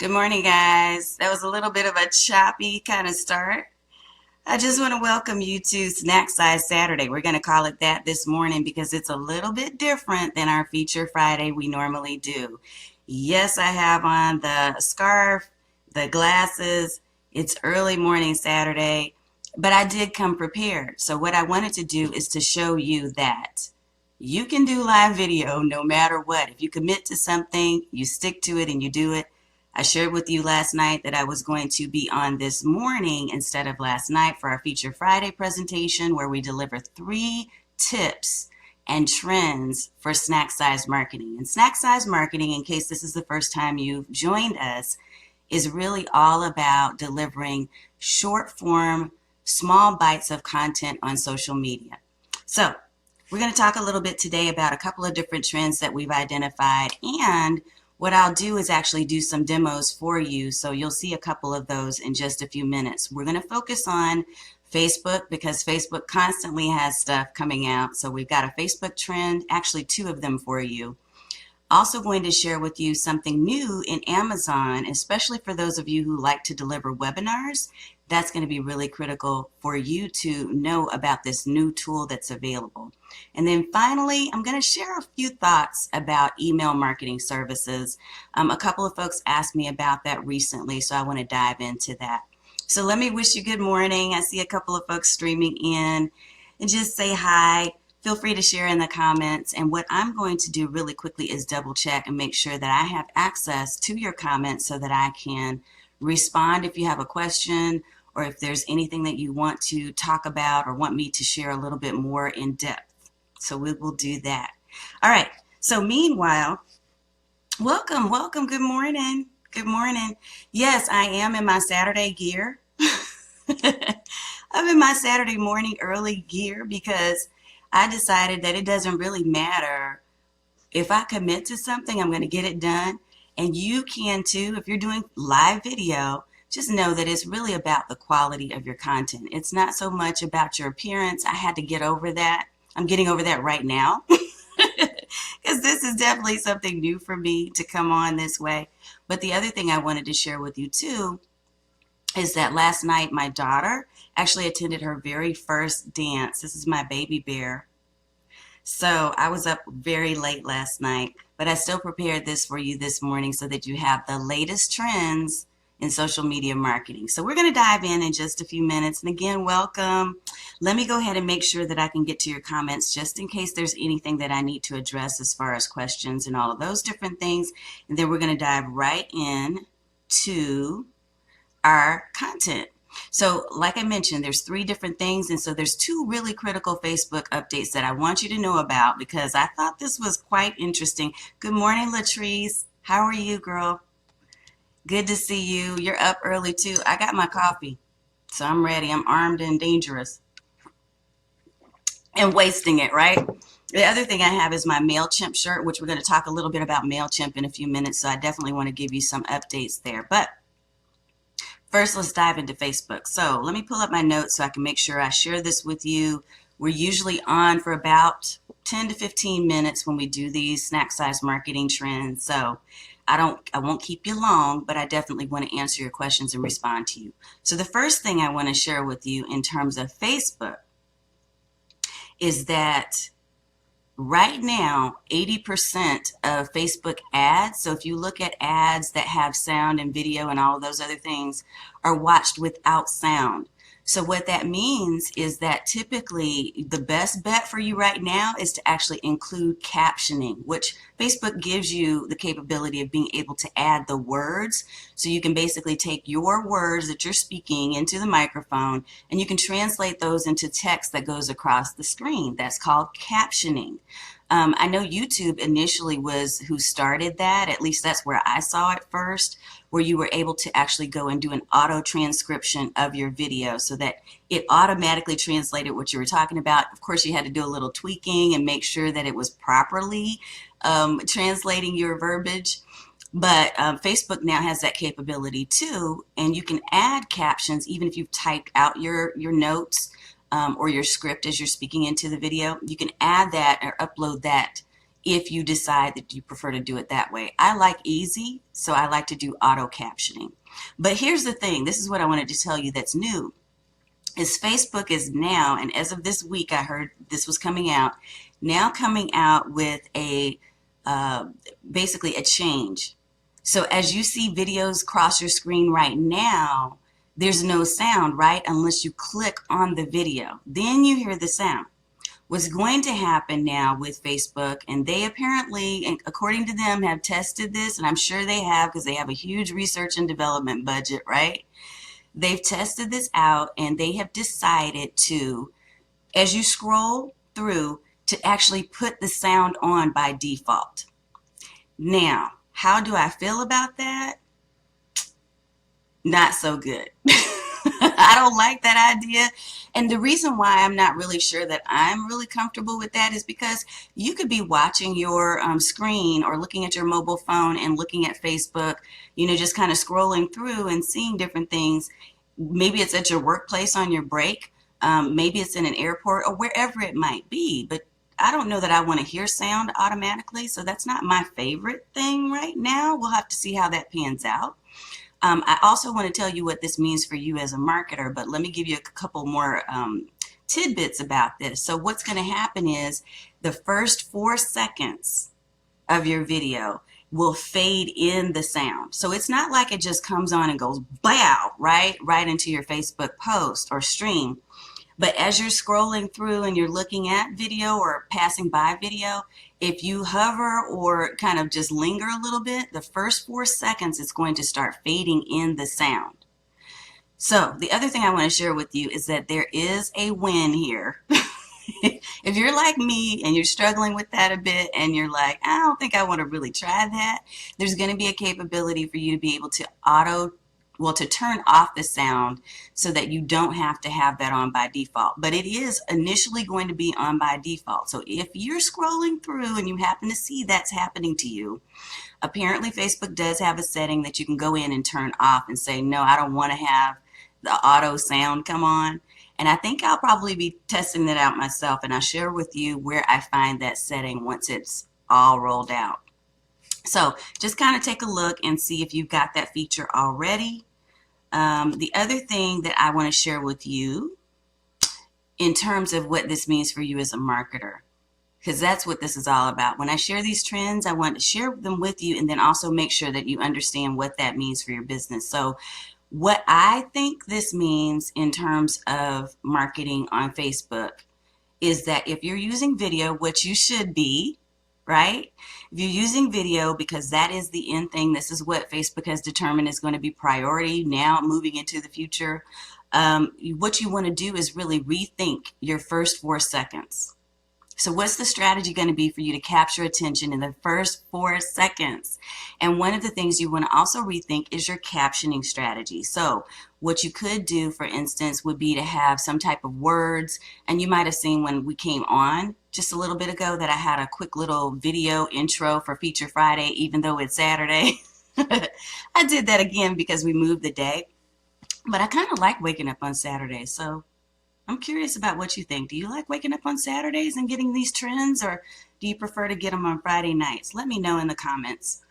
Good morning, guys. That was a little bit of a choppy kind of start. I just want to welcome you to Snack Size Saturday. We're going to call it that this morning because it's a little bit different than our Feature Friday we normally do. Yes, I have on the scarf, the glasses. It's early morning Saturday, but I did come prepared. So what I wanted to do is to show you that you can do live video no matter what. If you commit to something, you stick to it and you do it. I shared with you last night that I was going to be on this morning instead of last night for our Feature Friday presentation where we deliver 3 tips and trends for snack size marketing. And snack size marketing, in case this is the first time you've joined us, is really all about delivering short form, small bites of content on social media. So we're going to talk a little bit today about a couple of different trends that we've identified, and what I'll do is actually do some demos for you, so you'll see a couple of those in just a few minutes. We're going to focus on Facebook because Facebook constantly has stuff coming out. So we've got a Facebook trend, actually 2 of them for you. Also going to share with you something new in Amazon, especially for those of you who like to deliver webinars. That's going to be really critical for you to know about this new tool that's available. And then finally, I'm going to share a few thoughts about email marketing services. A couple of folks asked me about that recently, so I want to dive into that. So let me wish you good morning. I see a couple of folks streaming in, and just say hi. Feel free to share in the comments. And what I'm going to do really quickly is double check and make sure that I have access to your comments so that I can respond if you have a question or if there's anything that you want to talk about or want me to share a little bit more in depth. So we will do that. All right. So meanwhile, welcome. Good morning. Good morning. Yes, I am in my Saturday gear. I'm in my Saturday morning early gear because I decided that it doesn't really matter. If I commit to something, I'm going to get it done. And you can too. If you're doing live video, just know that it's really about the quality of your content. It's not so much about your appearance. I had to get over that. I'm getting over that right now because this is definitely something new for me to come on this way. But the other thing I wanted to share with you too is that last night my daughter actually attended her very first dance. This is my baby bear. So I was up very late last night, but I still prepared this for you this morning so that you have the latest trends in social media marketing. So we're going to dive in just a few minutes. And again, welcome. Let me go ahead and make sure that I can get to your comments just in case there's anything that I need to address as far as questions and all of those different things. And then we're going to dive right in to our content. So like I mentioned, there's 3 different things. And so there's 2 really critical Facebook updates that I want you to know about because I thought this was quite interesting. Good morning, Latrice. How are you, girl? Good to see you. You're up early too. I got my coffee, so I'm ready. I'm armed and dangerous and wasting it, right? The other thing I have is my Mailchimp shirt, which we're going to talk a little bit about Mailchimp in a few minutes. So I definitely want to give you some updates there. But first, let's dive into Facebook. So let me pull up my notes so I can make sure I share this with you. We're usually on for about 10 to 15 minutes when we do these snack size marketing trends. So I won't keep you long, but I definitely want to answer your questions and respond to you. So the first thing I want to share with you in terms of Facebook is that right now, 80% of Facebook ads, so if you look at ads that have sound and video and all of those other things, are watched without sound. So what that means is that typically the best bet for you right now is to actually include captioning, which Facebook gives you the capability of being able to add the words. So you can basically take your words that you're speaking into the microphone and you can translate those into text that goes across the screen. That's called captioning. I know YouTube initially was who started that. At least that's where I saw it first, where you were able to actually go and do an auto transcription of your video so that it automatically translated what you were talking about. Of course, you had to do a little tweaking and make sure that it was properly translating your verbiage. But Facebook now has that capability too, and you can add captions even if you've typed out your notes or your script as you're speaking into the video. You can add that or upload that if you decide that you prefer to do it that way. I like easy, so I like to do auto captioning. But here's the thing, this is what I wanted to tell you that's new, is Facebook is now, and as of this week, I heard this was coming out, now coming out with a basically a change. So as you see videos cross your screen right now, there's no sound, right? Unless you click on the video. Then you hear the sound. What's going to happen now with Facebook, and they apparently, according to them, have tested this, and I'm sure they have because they have a huge research and development budget, right? They've tested this out and they have decided to, as you scroll through, to actually put the sound on by default. Now, how do I feel about that? Not so good. I don't like that idea. And the reason why I'm not really sure that I'm really comfortable with that is because you could be watching your screen or looking at your mobile phone and looking at Facebook, just kind of scrolling through and seeing different things. Maybe it's at your workplace on your break. Maybe it's in an airport or wherever it might be. But I don't know that I want to hear sound automatically. So that's not my favorite thing right now. We'll have to see how that pans out. I also want to tell you what this means for you as a marketer, but let me give you a couple more tidbits about this. So what's going to happen is the first 4 seconds of your video will fade in the sound. So it's not like it just comes on and goes bow, right into your Facebook post or stream. But as you're scrolling through and you're looking at video or passing by video, if you hover or kind of just linger a little bit, the first 4 seconds, it's going to start fading in the sound. So the other thing I want to share with you is that there is a win here. If you're like me and you're struggling with that a bit and you're like, I don't think I want to really try that, there's going to be a capability for you to be able to to turn off the sound so that you don't have to have that on by default. But it is initially going to be on by default. So if you're scrolling through and you happen to see that's happening to you, apparently Facebook does have a setting that you can go in and turn off and say, no, I don't want to have the auto sound come on. And I think I'll probably be testing that out myself, and I'll share with you where I find that setting once it's all rolled out. So just kind of take a look and see if you've got that feature already. The other thing that I want to share with you in terms of what this means for you as a marketer, because that's what this is all about. When I share these trends, I want to share them with you and then also make sure that you understand what that means for your business. So what I think this means in terms of marketing on Facebook is that if you're using video, which you should be, right? If you're using video, because that is the end thing, this is what Facebook has determined is going to be priority now moving into the future. What you want to do is really rethink your first 4 seconds. So what's the strategy going to be for you to capture attention in the first 4 seconds? And one of the things you want to also rethink is your captioning strategy. So what you could do, for instance, would be to have some type of words. And you might have seen when we came on just a little bit ago that I had a quick little video intro for Feature Friday, even though it's Saturday. I did that again because we moved the day. But I kind of like waking up on Saturdays. So I'm curious about what you think. Do you like waking up on Saturdays and getting these trends, or do you prefer to get them on Friday nights? Let me know in the comments.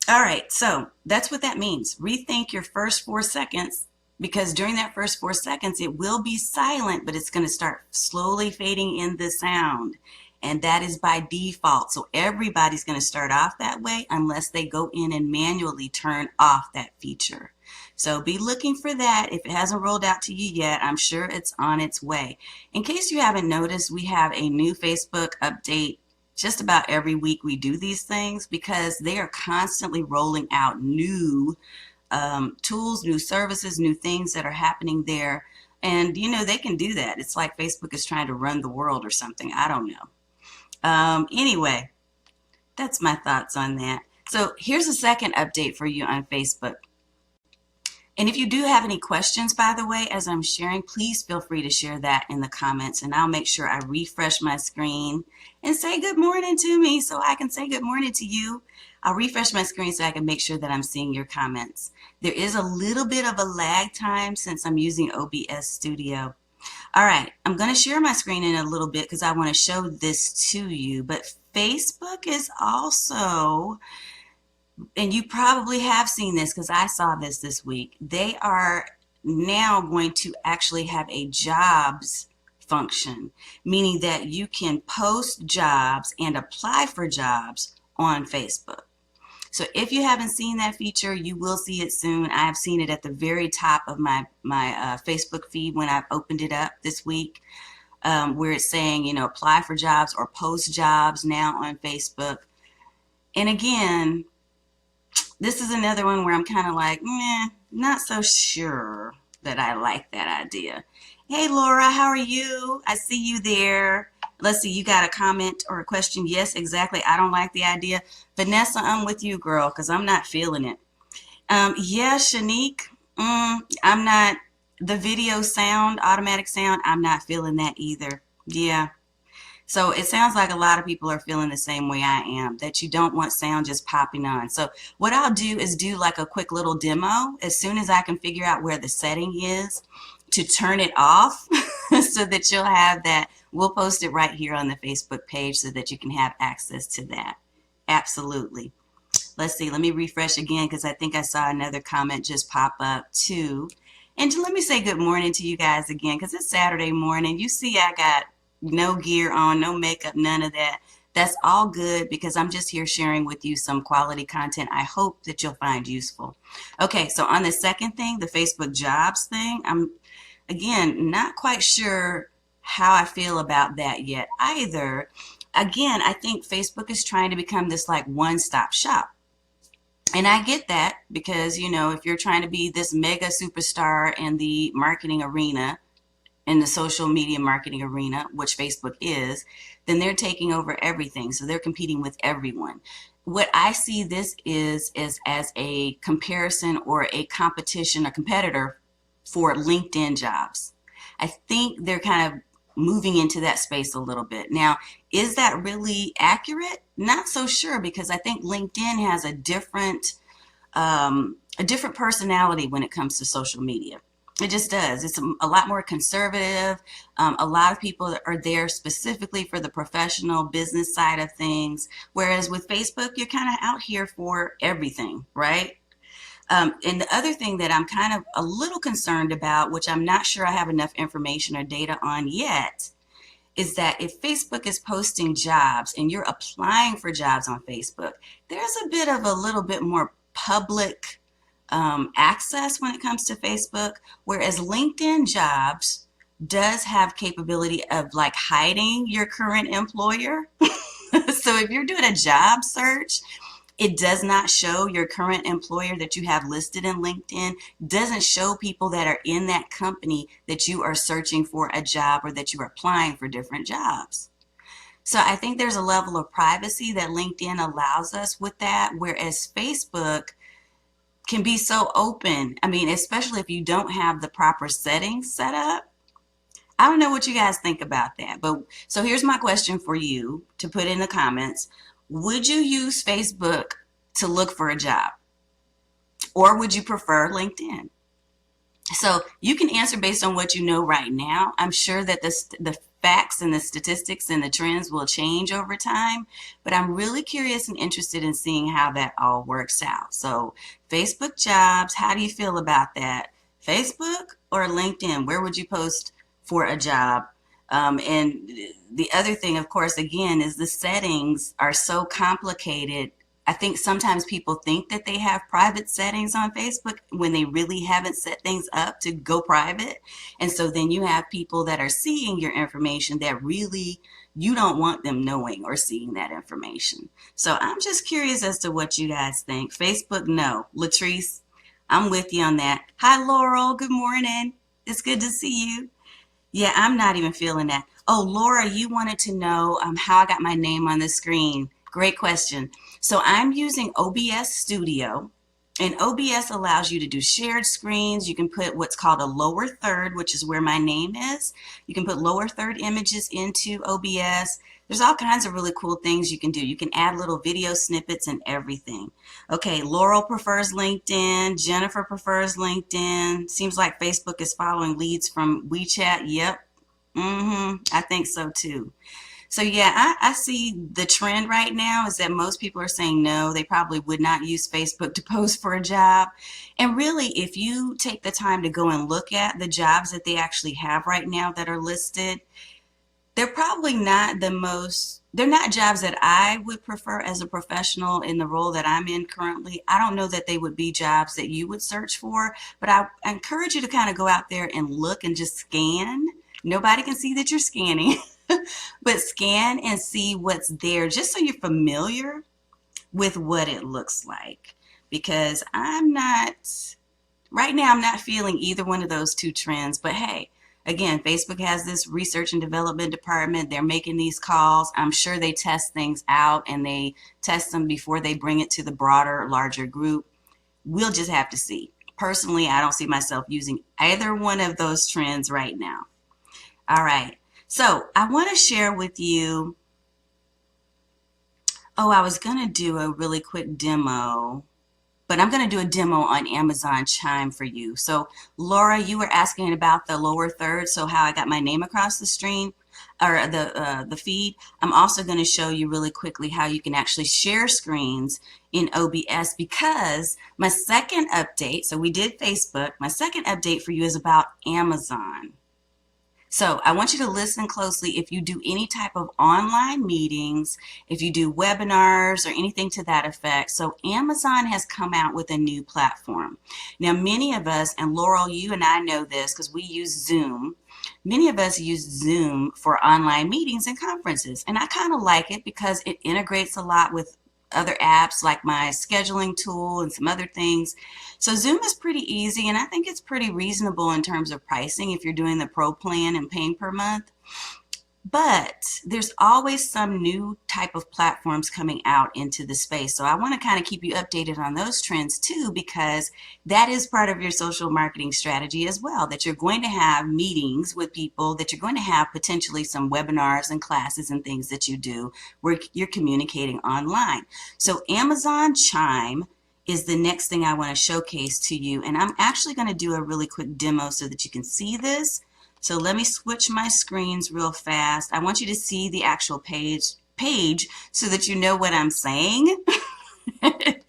All right, so that's what that means. Rethink your first 4 seconds, because during that first 4 seconds, it will be silent, but it's going to start slowly fading in the sound. And that is by default. So everybody's going to start off that way unless they go in and manually turn off that feature. So be looking for that. If it hasn't rolled out to you yet, I'm sure it's on its way. In case you haven't noticed, we have a new Facebook update. Just about every week we do these things because they are constantly rolling out new tools, new services, new things that are happening there. And, they can do that. It's like Facebook is trying to run the world or something. I don't know. Anyway, that's my thoughts on that. So here's a second update for you on Facebook. And if you do have any questions, by the way, as I'm sharing, please feel free to share that in the comments, and I'll make sure I refresh my screen and say good morning to me so I can say good morning to you. I'll refresh my screen so I can make sure that I'm seeing your comments. There is a little bit of a lag time since I'm using OBS Studio. All right, I'm going to share my screen in a little bit because I want to show this to you. But Facebook is also, and you probably have seen this because I saw this week, they are now going to actually have a jobs function, meaning that you can post jobs and apply for jobs on Facebook. So if you haven't seen that feature, you will see it soon. I have seen it at the very top of my Facebook feed when I've opened it up this week, where it's saying, apply for jobs or post jobs now on Facebook. And again, this is another one where I'm kind of like, meh, not so sure that I like that idea. Hey, Laura, how are you? I see you there. Let's see, you got a comment or a question? Yes, exactly. I don't like the idea. Vanessa, I'm with you, girl, because I'm not feeling it. Yeah, Shanique, I'm not, the video sound, automatic sound, I'm not feeling that either. Yeah. So it sounds like a lot of people are feeling the same way I am, that you don't want sound just popping on. So what I'll do is do like a quick little demo as soon as I can figure out where the setting is to turn it off so that you'll have that. We'll post it right here on the Facebook page so that you can have access to that. Absolutely. Let's see, let me refresh again because I think I saw another comment just pop up too. And let me say good morning to you guys again because it's Saturday morning. You see I got no gear on, no makeup, none of that. That's all good because I'm just here sharing with you some quality content I hope that you'll find useful. Okay, so on the second thing, the Facebook jobs thing, I'm, again, not quite sure how I feel about that yet either. Again, I think Facebook is trying to become this like one-stop shop. And I get that because, if you're trying to be this mega superstar in the marketing arena, in the social media marketing arena, which Facebook is, then they're taking over everything. So they're competing with everyone. What I see this is as a comparison or a competition, a competitor for LinkedIn jobs. I think they're kind of moving into that space a little bit. Now, is that really accurate? Not so sure because I think LinkedIn has a different personality when it comes to social media. It just does. It's a lot more conservative. A lot of people are there specifically for the professional business side of things. Whereas with Facebook, you're kind of out here for everything, right? And the other thing that I'm kind of a little concerned about, which I'm not sure I have enough information or data on yet, is that if Facebook is posting jobs and you're applying for jobs on Facebook, there's a bit of a little bit more public access when it comes to Facebook, whereas LinkedIn jobs does have capability of like hiding your current employer. So if you're doing a job search, it does not show your current employer that you have listed in LinkedIn, doesn't show people that are in that company that you are searching for a job or that you are applying for different jobs. So I think there's a level of privacy that LinkedIn allows us with that, whereas Facebook can be so open. I mean, especially if you don't have the proper settings set up. I don't know what you guys think about that. But so here's my question for you to put in the comments. Would you use Facebook to look for a job? Or would you prefer LinkedIn? So you can answer based on what you know right now. I'm sure that the facts and the statistics and the trends will change over time, but I'm really curious and interested in seeing how that all works out. So Facebook jobs, how do you feel about that? Facebook or LinkedIn? Where would you post for a job? And the other thing, of course, again, is the settings are so complicated. I think sometimes people think that they have private settings on Facebook when they really haven't set things up to go private. And so then you have people that are seeing your information that really you don't want them knowing or seeing that information. So I'm just curious as to what you guys think. Facebook, no. Latrice, I'm with you on that. Hi, Laurel. Good morning. It's good to see you. Yeah, I'm not even feeling that. Oh, Laura, you wanted to know how I got my name on the screen. Great question. So I'm using OBS Studio, And OBS allows you to do shared screens. You can put what's called a lower third, which is where my name is. You can put lower third images into OBS. There's all kinds of really cool things you can do. You can add little video snippets and everything. Okay, Laurel prefers LinkedIn. Jennifer prefers LinkedIn. Seems like Facebook is following leads from WeChat. Yep. I think so too. So yeah, I see the trend right now is that most people are saying no, they probably would not use Facebook to post for a job. And really, if you take the time to go and look at the jobs that they actually have right now that are listed, they're probably not they're not jobs that I would prefer as a professional in the role that I'm in currently. I don't know that they would be jobs that you would search for, but I encourage you to kind of go out there and look and just scan. Nobody can see that you're scanning, but scan and see what's there just so you're familiar with what it looks like. Because right now, I'm not feeling either one of those two trends, but hey, again, Facebook has this research and development department. They're making these calls. I'm sure they test things out and they test them before they bring it to the broader, larger group. We'll just have to see. Personally, I don't see myself using either one of those trends right now. All right. So I want to share with you. Oh, I was going to do a really quick demo, but I'm going to do a demo on Amazon Chime for you. So Laura, you were asking about the lower third, so how I got my name across the screen or the feed. I'm also going to show you really quickly how you can actually share screens in OBS, because my second update, so we did Facebook, my second update for you is about Amazon. So I want you to listen closely if you do any type of online meetings, if you do webinars or anything to that effect. So Amazon has come out with a new platform. Now, many of us, and Laurel, you and I know this because we use Zoom. Many of us use Zoom for online meetings and conferences. And I kind of like it because it integrates a lot with other apps like my scheduling tool and some other things. So Zoom is pretty easy, and I think it's pretty reasonable in terms of pricing if you're doing the pro plan and paying per month. But there's always some new type of platforms coming out into the space. So I want to kind of keep you updated on those trends too, because that is part of your social marketing strategy as well, that you're going to have meetings with people, that you're going to have potentially some webinars and classes and things that you do where you're communicating online. So Amazon Chime is the next thing I want to showcase to you. And I'm actually going to do a really quick demo so that you can see this. So let me switch my screens real fast. I want you to see the actual page so that you know what I'm saying. That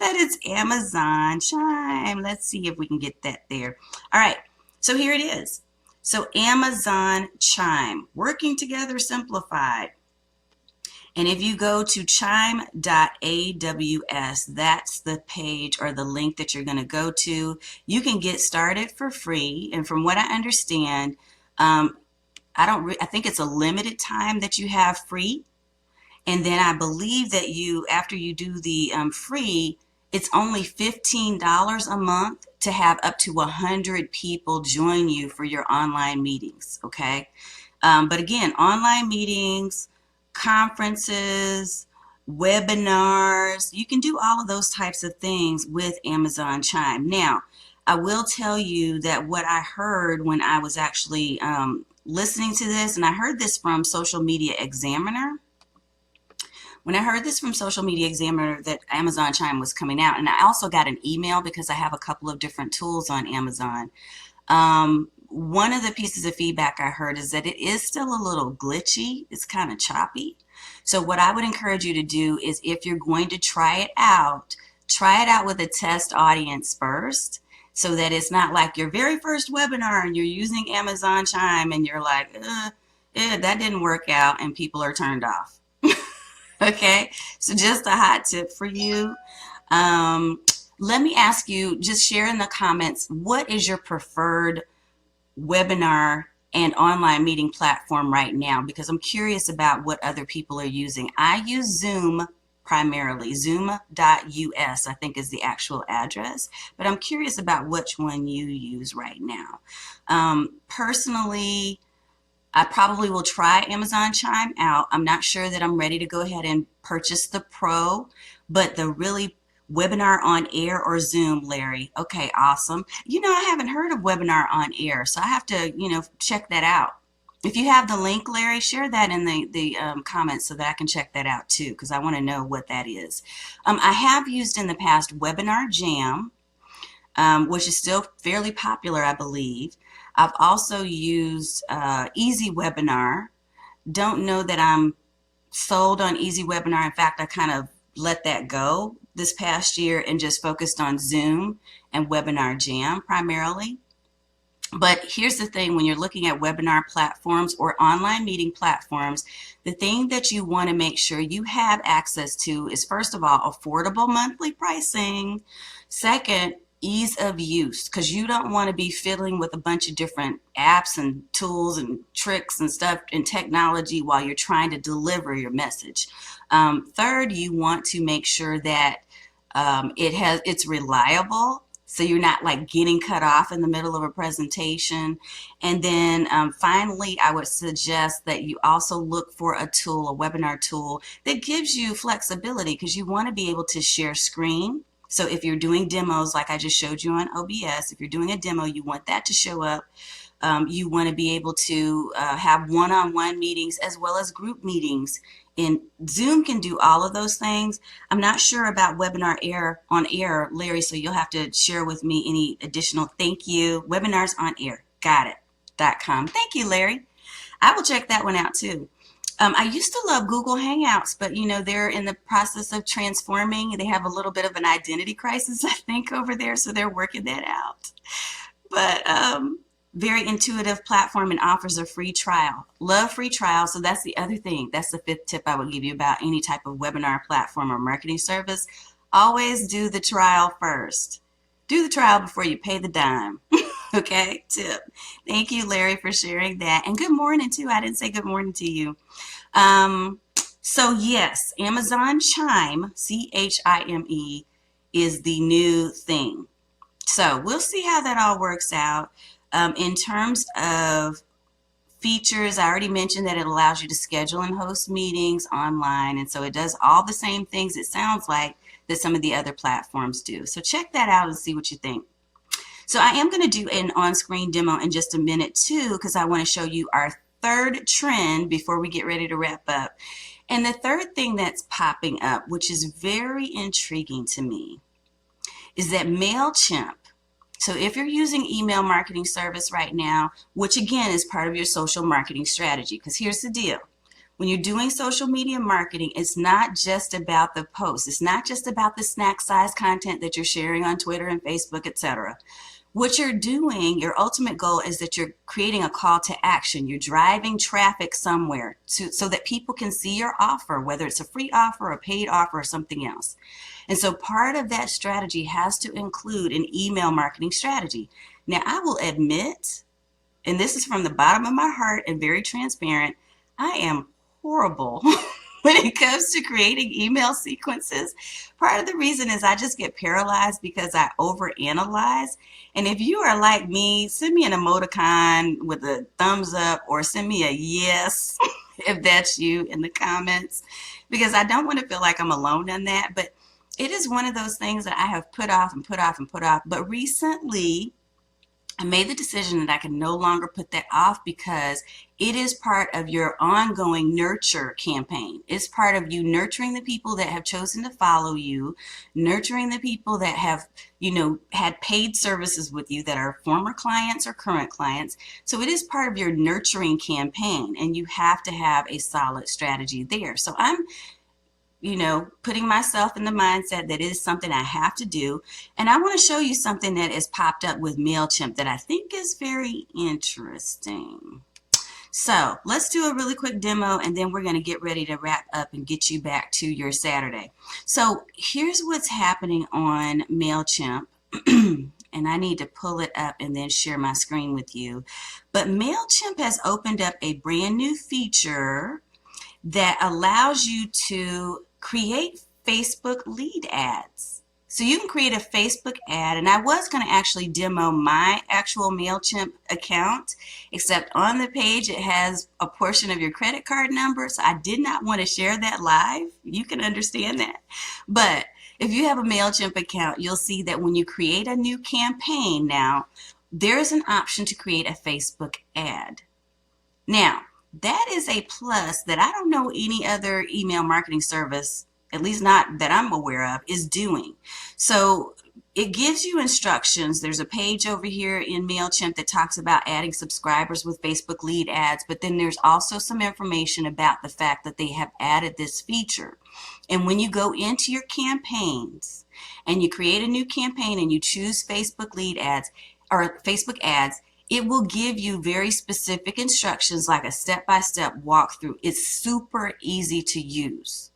it's Amazon Chime. Let's see if we can get that there. All right, so here it is. So Amazon Chime, working together simplified. And if you go to chime.aws, that's the page or the link that you're going to go to. You can get started for free. And from what I understand, I think it's a limited time that you have free. And then I believe that after you do the free, it's only $15 a month to have up to 100 people join you for your online meetings. Okay. But again, online meetings, conferences, webinars, you can do all of those types of things with Amazon Chime. Now, I will tell you that what I heard when I was actually listening to this, and I heard this from Social Media Examiner. When I heard this from Social Media Examiner that Amazon Chime was coming out, and I also got an email because I have a couple of different tools on Amazon. One of the pieces of feedback I heard is that it is still a little glitchy. It's kind of choppy. So what I would encourage you to do is, if you're going to try it out with a test audience first, so that it's not like your very first webinar and you're using Amazon Chime and you're like, that didn't work out, and people are turned off. Okay, so just a hot tip for you. Let me ask you, just share in the comments, what is your preferred webinar and online meeting platform right now? Because I'm curious about what other people are using. I use Zoom primarily. Zoom.us, I think, is the actual address, but I'm curious about which one you use right now. Personally, I probably will try Amazon Chime out. I'm not sure that I'm ready to go ahead and purchase the Pro, but Webinar on air or Zoom, Larry? Okay, awesome. I haven't heard of webinar on air, so I have to, check that out. If you have the link, Larry, share that in the comments so that I can check that out too, because I want to know what that is. I have used in the past Webinar Jam, which is still fairly popular, I believe. I've also used Easy Webinar. Don't know that I'm sold on Easy Webinar. In fact, I kind of let that go this past year and just focused on Zoom and Webinar Jam primarily. But here's the thing, when you're looking at webinar platforms or online meeting platforms, the thing that you want to make sure you have access to is, first of all, affordable monthly pricing. Second, ease of use, because you don't want to be fiddling with a bunch of different apps and tools and tricks and stuff and technology while you're trying to deliver your message. Third, you want to make sure that it's reliable, so you're not like getting cut off in the middle of a presentation. And then finally, I would suggest that you also look for a tool, a webinar tool that gives you flexibility, because you want to be able to share screen. So if you're doing demos like I just showed you on OBS, if you're doing a demo, you want that to show up. You want to be able to have one-on-one meetings as well as group meetings. And Zoom can do all of those things. I'm not sure about webinar on air, Larry, so you'll have to share with me any additional. Thank you. Webinars on air. Got it. .com. Thank you, Larry. I will check that one out too. I used to love Google Hangouts, but they're in the process of transforming. They have a little bit of an identity crisis, I think, over there, so they're working that out. But very intuitive platform and offers a free trial. Love free trial. So that's the other thing. That's the fifth tip I would give you about any type of webinar platform or marketing service. Always do the trial first. Do the trial before you pay the dime. Okay, tip. Thank you, Larry, for sharing that. And good morning, too. I didn't say good morning to you. So yes, Amazon Chime, Chime, is the new thing. So we'll see how that all works out. In terms of features, I already mentioned that it allows you to schedule and host meetings online. And so it does all the same things, it sounds like, that some of the other platforms do. So check that out and see what you think. So I am going to do an on-screen demo in just a minute too, because I want to show you our third trend before we get ready to wrap up. And the third thing that's popping up, which is very intriguing to me, is that Mailchimp. So if you're using email marketing service right now, which again is part of your social marketing strategy, because here's the deal. When you're doing social media marketing, it's not just about the post. It's not just about the snack size content that you're sharing on Twitter and Facebook, etc. What you're doing, your ultimate goal is that you're creating a call to action. You're driving traffic somewhere so that people can see your offer, whether it's a free offer, a paid offer, or something else. And so part of that strategy has to include an email marketing strategy. Now, I will admit, and this is from the bottom of my heart and very transparent, I am horrible when it comes to creating email sequences. Part of the reason is I just get paralyzed because I overanalyze. And if you are like me, send me an emoticon with a thumbs up or send me a yes if that's you in the comments, because I don't want to feel like I'm alone in that. But it is one of those things that I have put off and put off and put off. But recently, I made the decision that I can no longer put that off, because it is part of your ongoing nurture campaign. It's part of you nurturing the people that have chosen to follow you, nurturing the people that have, had paid services with you that are former clients or current clients. So it is part of your nurturing campaign, and you have to have a solid strategy there. So I'm putting myself in the mindset that it is something I have to do. And I want to show you something that has popped up with Mailchimp that I think is very interesting. So let's do a really quick demo, and then we're going to get ready to wrap up and get you back to your Saturday. So here's what's happening on Mailchimp. And I need to pull it up and then share my screen with you. But Mailchimp has opened up a brand new feature that allows you to create Facebook lead ads. So you can create a Facebook ad, and I was going to actually demo my actual Mailchimp account, except on the page it has a portion of your credit card number, so I did not want to share that live. You can understand that. But if you have a Mailchimp account, you'll see that when you create a new campaign now, there's an option to create a Facebook ad. Now, that is a plus that I don't know any other email marketing service, at least not that I'm aware of, is doing. So it gives you instructions. There's a page over here in Mailchimp that talks about adding subscribers with Facebook lead ads, but then there's also some information about the fact that they have added this feature. And when you go into your campaigns and you create a new campaign and you choose Facebook lead ads or Facebook ads, it will give you very specific instructions like a step-by-step walkthrough. It's super easy to use.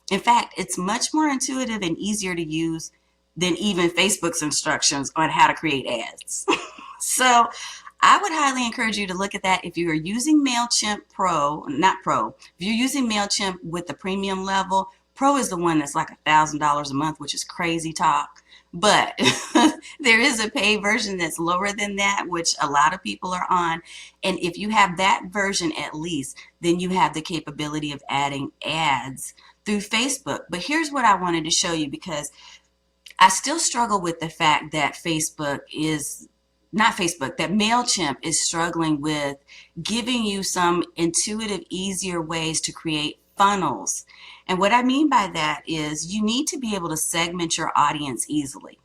In fact, it's much more intuitive and easier to use than even Facebook's instructions on how to create ads. So I would highly encourage you to look at that if you are using Mailchimp if you're using Mailchimp with the premium level. Pro is the one that's like $1,000 a month, which is crazy talk. But there is a paid version that's lower than that, which a lot of people are on. And if you have that version at least, then you have the capability of adding ads through Facebook. But here's what I wanted to show you, because I still struggle with the fact that that Mailchimp is struggling with giving you some intuitive, easier ways to create funnels. And what I mean by that is you need to be able to segment your audience easily.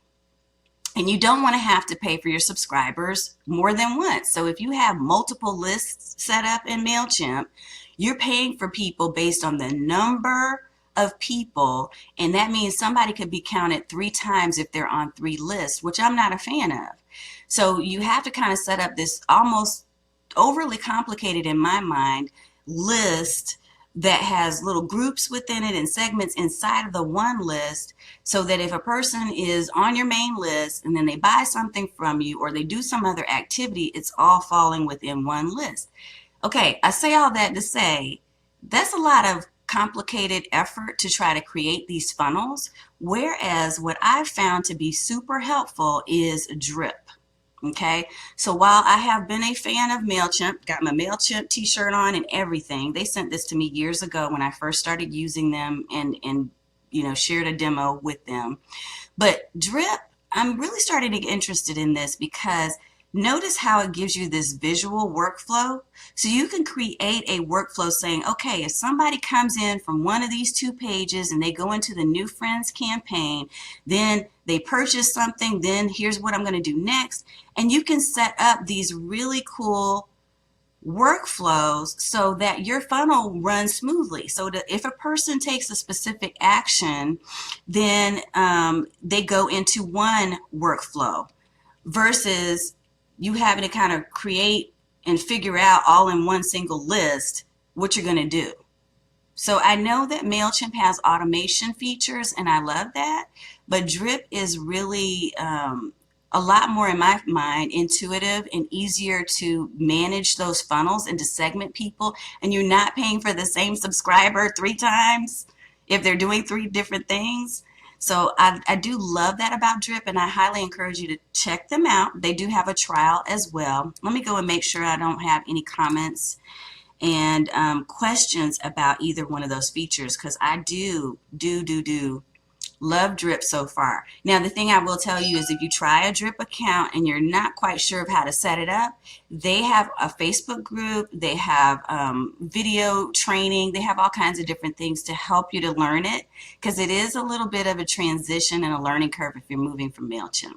And you don't want to have to pay for your subscribers more than once. So if you have multiple lists set up in Mailchimp, you're paying for people based on the number of people, and that means somebody could be counted 3 times if they're on 3 lists, which I'm not a fan of. So you have to kind of set up this almost overly complicated, in my mind, list that has little groups within it and segments inside of the one list, so that if a person is on your main list and then they buy something from you or they do some other activity, it's all falling within one list. Okay, I say all that to say that's a lot of complicated effort to try to create these funnels, whereas what I've found to be super helpful is drip. Okay, so while I have been a fan of Mailchimp, got my Mailchimp t-shirt on and everything, they sent this to me years ago when I first started using them and shared a demo with them. But drip, I'm really starting to get interested in this because notice how it gives you this visual workflow. So you can create a workflow saying, okay, if somebody comes in from one of these 2 pages and they go into the new friends campaign, then they purchase something, then here's what I'm going to do next. And you can set up these really cool workflows so that your funnel runs smoothly. So that if a person takes a specific action, then they go into one workflow versus you having to kind of create and figure out all in one single list what you're going to do. So I know that Mailchimp has automation features and I love that, but drip is really a lot more, in my mind, intuitive and easier to manage those funnels and to segment people, and you're not paying for the same subscriber 3 times if they're doing 3 different things. So I do love that about drip, and I highly encourage you to check them out. They do have a trial as well. Let me go and make sure I don't have any comments and questions about either one of those features, because I do love drip so far. Now, the thing I will tell you is if you try a drip account and you're not quite sure of how to set it up, they have a Facebook group, they have video training, they have all kinds of different things to help you to learn it, because it is a little bit of a transition and a learning curve if you're moving from Mailchimp.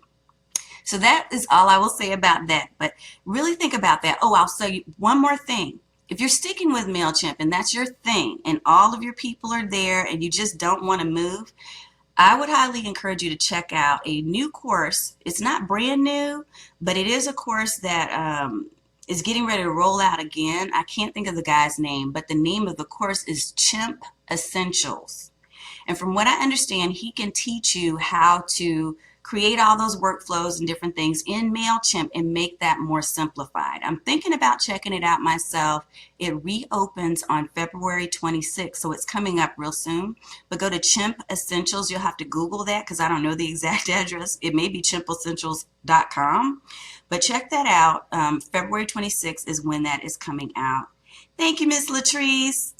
So that is all I will say about that, but really think about that. Oh, I'll say one more thing. If you're sticking with Mailchimp and that's your thing and all of your people are there and you just don't want to move, I would highly encourage you to check out a new course. It's not brand new, but it is a course that is getting ready to roll out again. I can't think of the guy's name, but the name of the course is Chimp Essentials. And from what I understand, he can teach you how to create all those workflows and different things in Mailchimp and make that more simplified. I'm thinking about checking it out myself. It reopens on February 26th, so it's coming up real soon. But go to Chimp Essentials. You'll have to Google that because I don't know the exact address. It may be chimpessentials.com, but check that out. February 26th is when that is coming out. Thank you, Miss Latrice.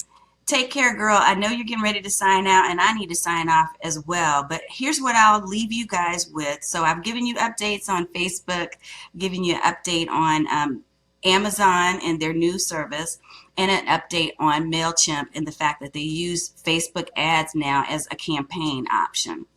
Take care, girl. I know you're getting ready to sign out, and I need to sign off as well. But here's what I'll leave you guys with. So I've given you updates on Facebook, giving you an update on Amazon and their new service, and an update on Mailchimp and the fact that they use Facebook ads now as a campaign option.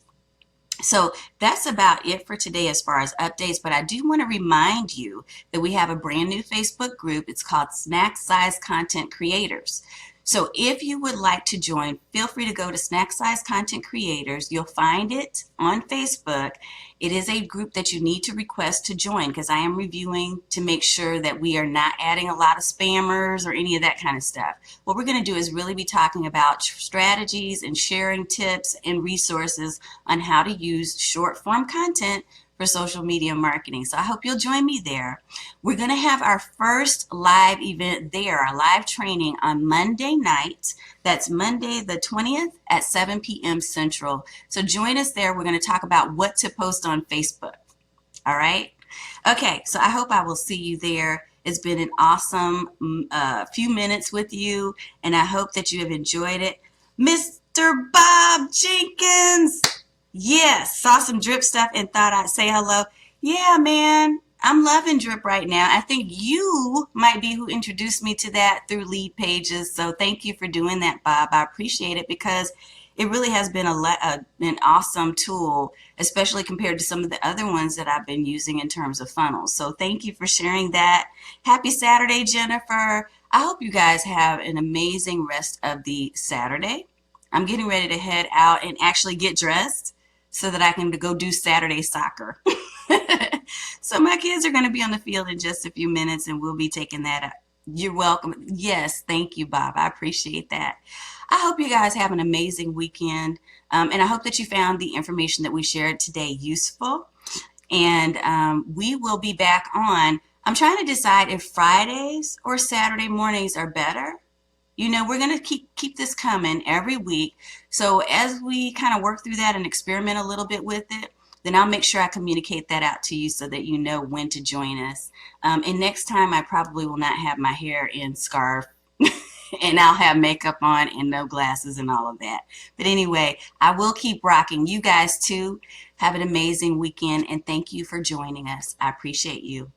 So that's about it for today as far as updates, but I do want to remind you that we have a brand new Facebook group. It's called Snack Size Content Creators. So if you would like to join, feel free to go to Snack Size Content Creators. You'll find it on Facebook. It is a group that you need to request to join because I am reviewing to make sure that we are not adding a lot of spammers or any of that kind of stuff. What we're going to do is really be talking about strategies and sharing tips and resources on how to use short form content for social media marketing. So I hope you'll join me there. We're going to have our first live event there, our live training on Monday night. That's Monday the 20th at 7 p.m. Central. So join us there. We're going to talk about what to post on Facebook. All right. Okay. So I hope I will see you there. It's been an awesome few minutes with you, and I hope that you have enjoyed it. Mr. Bob Jenkins. Yes, saw some drip stuff and thought I'd say hello. Yeah, man, I'm loving drip right now. I think you might be who introduced me to that through lead pages. So thank you for doing that, Bob. I appreciate it because it really has been an awesome tool, especially compared to some of the other ones that I've been using in terms of funnels. So thank you for sharing that. Happy Saturday, Jennifer. I hope you guys have an amazing rest of the Saturday. I'm getting ready to head out and actually get dressed so that I can go do Saturday soccer. So my kids are going to be on the field in just a few minutes, and we'll be taking that up. You're welcome. Yes, thank you, Bob. I appreciate that. I hope you guys have an amazing weekend, and I hope that you found the information that we shared today useful. And we will be back on. I'm trying to decide if Fridays or Saturday mornings are better. You know, we're going to keep this coming every week. So as we kind of work through that and experiment a little bit with it, then I'll make sure I communicate that out to you so that you know when to join us. And next time I probably will not have my hair in scarf and I'll have makeup on and no glasses and all of that. But anyway, I will keep rocking. You guys too. Have an amazing weekend, and thank you for joining us. I appreciate you.